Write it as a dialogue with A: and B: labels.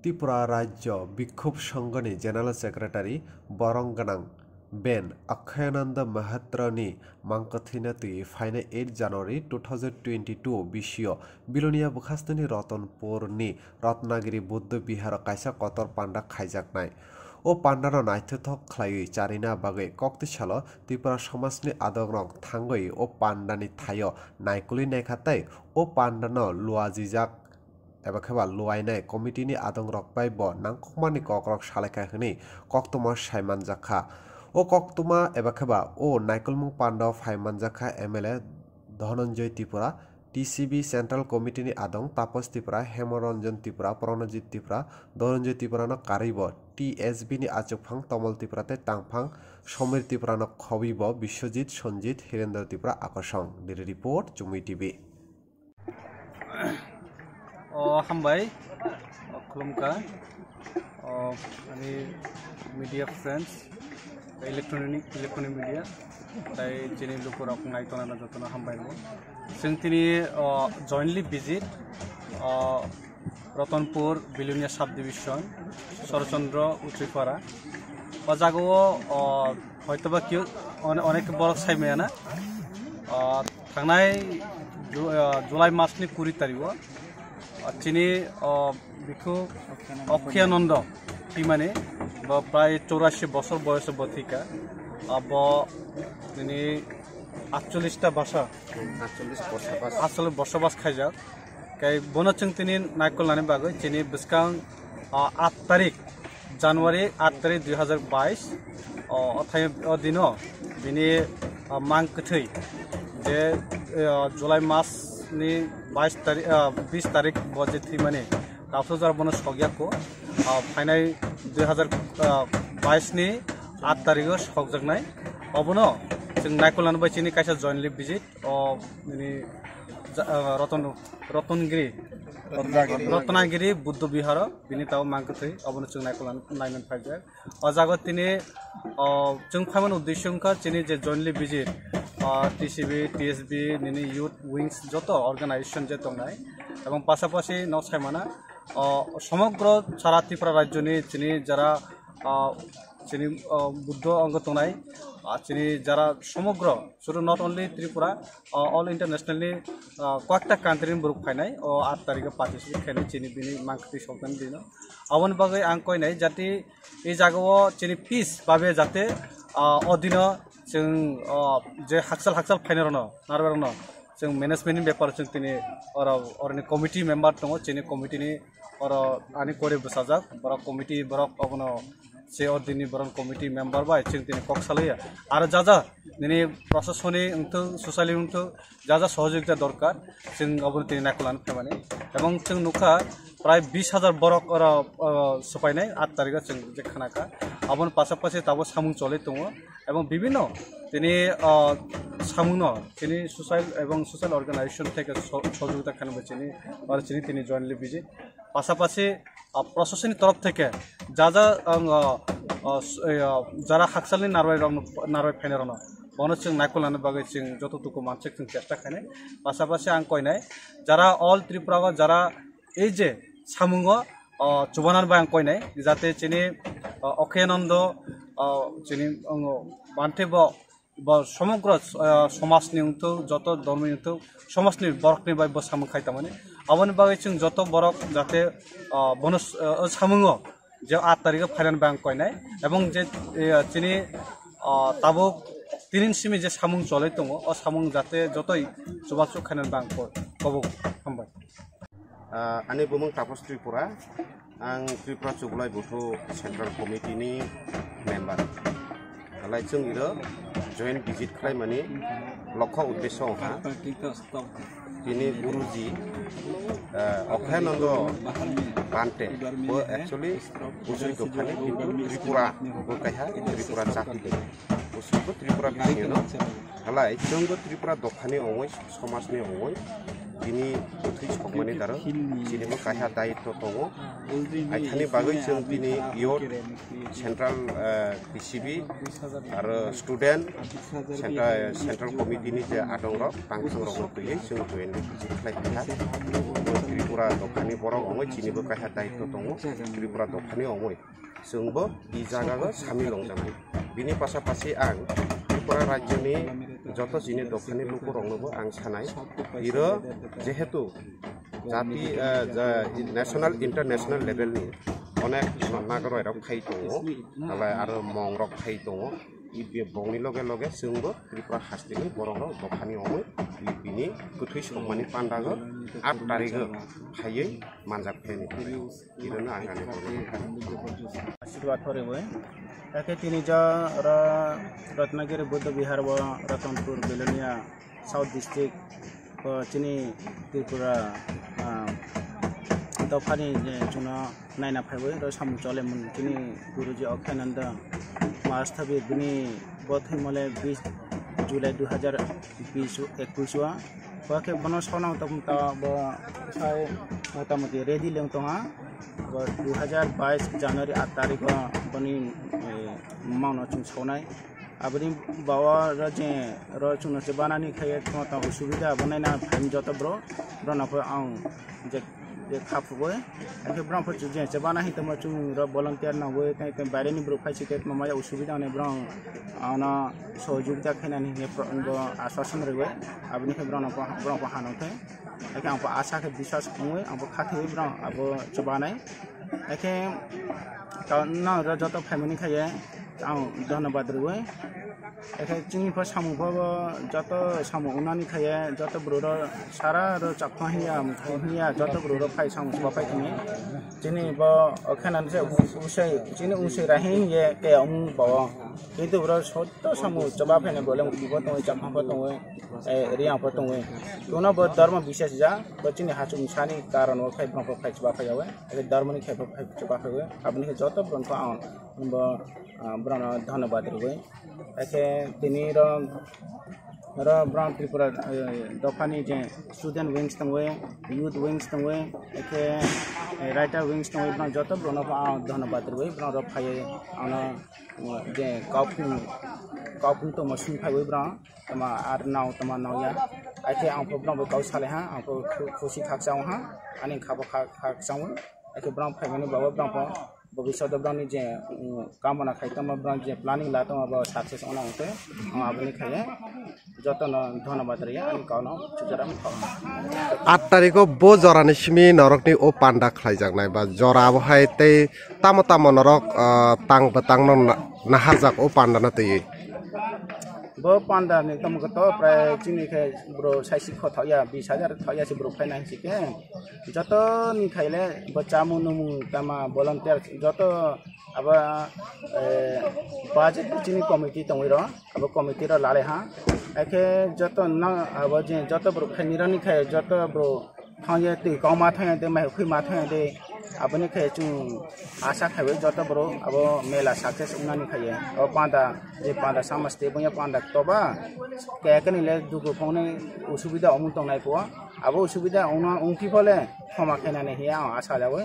A: ত্রিপুরা রাজ্য বিক্ষোভ সংঘनि general secretary বরংগানাং Ben Akshayanand महात्रनि मांकथिनाति फाइने 8 January 2022 बिसियो Belonia बुखास्तनि रतनपुरनि Ratnagiri Buddha Bihar कायसा Qatar पांडा खाइजाकनाय ओ पांडानो नायथोथक खलायै चारिना बागै कक्तिसालो त्रिपुरा समाजनि आदरंग थांगै ओ पांडानि थायो नायकुलि नायखाताय ओ पांडानो लुआजिजाक एबा खेबा लुआयनाय कमिटिनि आदं रकबाय ब नांखमानि कक्रक सालायखा हनै कक्तमा सायमान जाखा ओ कक्तमा एबा खेबा ओ नायकुलमुं पांडाव फायमानजाखा MLA Dhananjay Tripura TCB central कमिटिनि आदं तापस त्रिपुरा हेमरंजन त्रिपुरा प्रणजित त्रिपुरा धनंजय त्रिपुरानो कारिब टीएसबी नि आचुकफां तमल त्रिपुराते तांफां समीर त्रिपुरानो खबिब विश्वजित सन्जित हिरेन्द्र त्रिपुरा आकर्षण डिरि रिपोर्ट जुमुई टीवी
B: हामबाय खुलुमखा मीडिया फ्रेंड्स इलेक्ट्रॉनिक मीडिया ताई जेने लोगोरक नायतना जतना हामबाय जों दिनै jointly visit Ratanpur Belonia sub division सरचंद्र उथ्रिपारा जागायाव हयतोबा कि अनेक बरक सायमायाना थांनाय जुलाई मासनि 20 तारिखआव दिनै बिखौ अक्षयानंद टीमाने प्राय 84 बছর बयस बथिका अब दिनै 48टा भाषा 48 बसबास खायजाक काई बनचों दिनै नायकलनानै बागै दिनै बिसकां 8 तारिख जानुवारि 8 तारिख 2022 अथाय दिनो बिनि मांकथै जे जुलाई मासनि 20 तारिख बजे थी माने दाफोजार बनो सगियाको फाइनाल 2022 नि 8 तारिख सगजगनाय अबनो जों नायकलनानै बायचिनि कायसा जॉइंटली विजिट रत्नागिरि बुद्ध बिहार बिनि ताव मांकथै अबनो जों नायकलनानै फायजाक अजागत तिनि जों फायमन उद्देश्यंका चिनि जे जॉइंटली विजिट टीसीबी टीएसबी निनि यूथ विंग्स जत अर्गानाइजेशन जे दंनाय एवं पासापासि न सायमाना समग्र सारा त्रिपुरा राज्यनि चिनि जरा चिनि बुद्ध अंग दंनाय चिनि जरा समग्र शुरू not only Tripura all internationally कयेकटा कान्ट्रीनि बुरुक फायनाय 8 तारिख पार्टिसिपेट खायनाय चिनि बिनि मांकथि सगन दिनो अवन बागै आं कयनाय जाति ए जागायाव चिनि पीस बाबे जाते अदिनो जों जे हाकसाल फाइनारनो नारबारनो जों मैनेजमेंटनि बेपार जों दिनै अरनि कमिटी मेम्बार दङ चिनि कमिटीनि आनि करे बसाजाक बरक कमिटी बरक अबनो से दिनै बरन कमिटी मेम्बार बाय जों दिनै कक्सालैया आरो जाजा दिनै प्रशासननि उन्थो ससाइलि उन्थो जाजा सहयोगिता दरकार जों अबनो दिनै नायकलानो फैमाने एवं जों नुखा प्राय 20,000 बरक सफायनाय 8 तारिख जों जे खानाका अबन पासापासि ताबो सामुं चले दङ एवं विभिन्न दिनै सामुंनो दिनै सोशल अर्गानाइजेशन থেকে सहयोगिता खालामबाय चिनि दिनै जॉइंटली विजिट पासापासि प्रशासननि तरफ থেকে যারা हाकसालनि नारबाय फाइनारनो बनो जों नायकलनानै बागै जों जतटुकु मानसिक जों चेष्टा खायनाय पासापासि आं कयनाय যারা ऑल त्रिपुरा যারা এই যে सामुंगो चुबानान बाय आं कयनाय जाते चिनि अक्षयानंद चिनि बान्थे ब समग्र समाजनि उन्थो जत धर्मनि उन्थो समाजनि बरकनि बाय ब सामुं खायता माने अबन बागै जों जत बरक जाते बनस सामुंगो जे 8 तारिख फाइनान बाय आं कयनाय एवं जे चिनि ताबो तिनिसिमि जे सामुं चले दङ अ सामुं जाते जतै जुबासु खायनान बाय आं कबो हामबाय
C: आंनि बुमुं तापस त्रिपुरा आं त्रिपुरा चुगलाय बुथु सेंट्रल कमिटिनि मेम्बार नालाय जों इरो जॉइंट विजिट खालामनानै लक्ष्य उद्देश्य हा दिनै गुरुजी अक्षयानंद बान्टे वो एक्चुअली उजुय दखानि किन्तु त्रिपुरा वो कायहा त्रिपुरा जाति दङ उसुखौ त्रिपुरा बिनो नालाय जोंबो त्रिपुरा दखानि अवय समाजनि अवय bini putri sokmani daro chini bo kaha daitto tongo aithani bagoi chung bini youth central PCB aro student central committee ni je adong rok tangtung rok tui chung join visit khlai kha Tripura dokani borok ongoi chini bo kaha daitto tongo Tripura dokani ongoi chung bo I jaga go samil longjamai bini pasapasi ang Tripura rajyo ni joto jini dokani luku rongnobo ang sanai iro jehetu jati national international level ni onek nagaroi rok khai tongo alai aro mong rok khai tongo ibe bongni loge loge sungbo Tripura hastini borok rok dokani ongoi bini kuthui sokmani pandago 8 tarikho phaiye manjak pheni irona angani
B: आशीर्वाद थोरे हुए ताकि तिनी जा रत्नागिरी बुद्ध विहार व Ratanpur Belonia south district चिनी त्रिपुरा दफानी चुना नायना फाइवे र सामु चले मुन चिनी गुरुजी अक्षयानंद मास्थाबी बिनी बथै मले 20 जुलाई 2021 वा वाके बनो सना तमता ब साय मोटामोटी रेडी लें तोहा 2022 जनवरी 8 तारिख बनी माउन चुन छौनाय आबनि बावा रजे र चुन से बनानी खाय त सुविधा बनाइना फाइम जत ब्रो रनफ आउ जे खाफुबो एके ब्रम फच जे से बनाहि त म चुन र भलन्टियर न होय त बारे नि ब्रो फाइसि त म माया सुविधा ने ब्रम आना सहयोगिता खैनानि ने आश्वासन रहे आबनि के ब्रम हानो थे एके हम आशा के विश्वास होय हम खाथे ब्रम अब चबानाय एके त न र जत फ्यामिली खाय आउ धन्यवाद रहे एके चिनि फ सामु फ जत सामु उनानि खाय जत ब्रो र सारा र चखहिया मुखहिया जत ब्रो र फाइ सामु बफाइ थिने चिनि ब अखनान से उसे चिनि उसे राहि ये के अम ब किन्तु ब्रो सत सामु चबा फेने बोले मुखिब त चखा फ त रिया फ त कोन ब धर्म विशेष जा बचिनि हाचु निशानी कारण व फाइ ब फाइ चबा फाइ आवे एके धर्मनि खाइ फाइ चबा फाइ अपनि के जत ब्रन आ ब ब्रन धन्यवाद रहे एके तिनी र ब्राउन त्रिपुरा दफानी जे स्टूडेंट विंग्स तंगे यूथ विंग्स तंगे एके राइटर विंग्स तंगे ब्राउन जत ब्रन धन्यवाद रहे ब्राउन र फाइ आना जे काउपुन तो मशीन फाइ ब्राउन तमा आर नाउ तमा नाउया एके आं ब्राउन गाउ साले हा आं खुशी खाकसाउ हा अनि खाबो खाकसाउ एके ब्राउन फाइमानि बाबा ब्राउन भविष्य ब्राउन जे कामना खाइतम ब्राउन जे प्लानिंग लातम अब सक्सेस ओना होते आबनि खाए जतन धन्यवाद रे अनि काउनो चुजराम
A: 8 तारिखो बो जरानि सिमि नरकनि ओ पान्डा खलाइजागनाय बा जरा बहाय ते ताम नरक तांग बतांग नाहाजाक ओ पान्डा न तै
B: बो पान्डा ने तमक तो प्राय चिनि के ब्रो साइसि खथया 20000 थया से ब्रो फाइनान्स के जत नि खाइले बच्चा मुनुमु तमा भलन्टियर जत अब बाजेट चिनि कमिटी तंगै र अब कमिटी र लाले हा एके जत न अब जे जत ब्रो निरनि खाय जत ब्रो थाये ते कमा थाये ते मै खुइ मा थाये दे अपने खाय चु आशा खाय जत ब्रो अब मेला सक्सेस उनानि खाय अब पांडा जे पांडा समस्ते बया पांडा तबा केकनि ले दुगु फौने असुविधा अमु तंनाय को अब असुविधा उना उंखि फले क्षमा खायनाने हिया आशा जावे